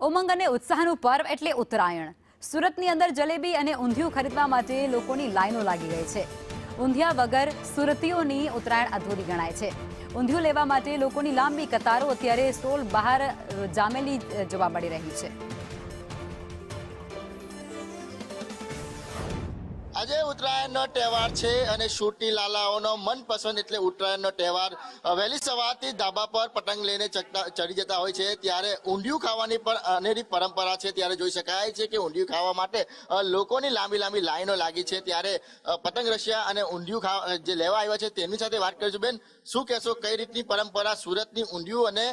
ઉમંગ અને ઉત્સાહનું પર્વ એટલે ઉત્તરાયણ। સુરતની અંદર જલેબી અને ઊંધિયું ખરીદવા માટે લોકોની લાઈનો લાગી ગઈ છે। ઊંધિયા વગર સુરતીઓની ઉત્તરાયણ અધૂરી ગણાય છે। ઊંધિયું લેવા માટે લોકોની લાંબી કતારો અત્યારે સ્ટોલ બહાર જામેલી જોવા મળી રહી છે। આજે ઉત્તરાયણનો તહેવાર છે અને સુરતી લાલાઓનો મનપસંદ એટલે ઉત્તરાયણનો તહેવાર વહેલી સવારથી ધાબા પર પતંગ લઈને ચડી જતા હોય છે। ત્યારે ઊંધિયું ખાવાની પણ અનેરી પરંપરા છે। ત્યારે જોઈ શકાય છે કે ઊંધિયું ખાવા માટે લોકોની લાંબી લાઈનો લાગી છે। ત્યારે પતંગ રસિયા અને ઊંધિયું જે લેવા આવ્યા છે તેમની સાથે વાત કરીશું। બેન, શું કહેશો, કઈ રીતની પરંપરા સુરતની ઊંધિયું અને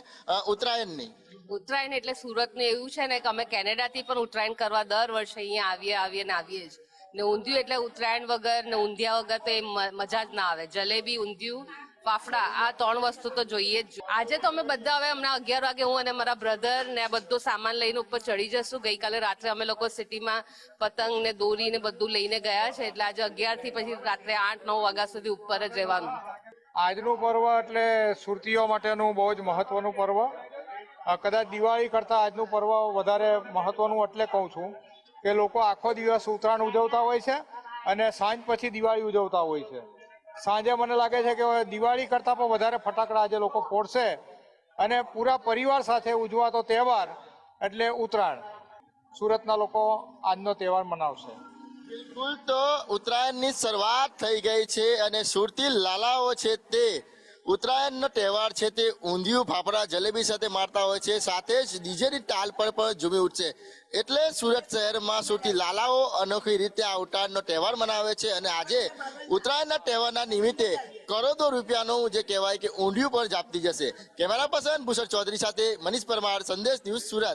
ઉત્તરાયણની? ઉત્તરાયણ એટલે સુરતનું એવું છે ને કે અમે કેનેડાથી પણ ઉત્તરાયણ કરવા દર વર્ષે અહીંયા આવીએ જ ને ઊંધિયું એટલે ઉત્તરાયણ વગર ને ઊંધિયા વગર તો એ મજા જ ના આવે। જલેબી, ઊંધિયું, ફાફડા આ ત્રણ વસ્તુ તો જોઈએ જ। આજે તો અમે બધા હવે હમણાં 11 વાગે હું અને મારા બ્રધર ને બધો સામાન લઈને ઉપર ચડી જશું। ગઈકાલે રાત્રે અમે લોકો સિટીમાં પતંગ ને દોરી ને બધું લઈને ગયા છે, એટલે આજે 11 થી પછી રાત્રે 8-9 વાગ્યા સુધી ઉપર જ રહેવાનું। આજનું પર્વ એટલે સુરતીઓ માટેનું બહુ જ મહત્વનું પર્વ। કદાચ દિવાળી કરતાં આજનું પર્વ વધારે મહત્વનું એટલે કહું છું કે લોકો આખો દિવસ ઉત્તરાયણ ઉજવતા હોય છે અને સાંજ પછી દિવાળી ઉજવતા હોય છે। સાંજે મને લાગે છે કે દિવાળી કરતાં પણ વધારે ફટાકડા આજે લોકો ફોડશે અને પૂરા પરિવાર સાથે ઉજવાતો તહેવાર એટલે ઉત્તરાયણ। સુરતના લોકો આજનો તહેવાર મનાવશે। બિલકુલ, તો ઉત્તરાયણની શરૂઆત થઈ ગઈ છે અને સુરતી લાલાઓ છે તે ઉત્તરાયણનો તહેવાર છે તે ઊંધિયું, ફાફડા, જલેબી સાથે મારતા હોય છે, સાથે જ ડીજેની તાલ પર પણ ઝૂમી ઉઠશે। એટલે સુરત શહેરમાં સુરતી લાલાઓ અનોખી રીતે આ ઉત્તરાયણનો તહેવાર મનાવે છે અને આજે ઉત્તરાયણના તહેવારના નિમિત્તે કરોડો રૂપિયાનું જે કહેવાય કે ઊંધિયું પણ જાપતી જશે। કેમેરા પર્સન ભૂષણ ચૌધરી સાથે મનીષ પરમાર, સંદેશ ન્યૂઝ, સુરત।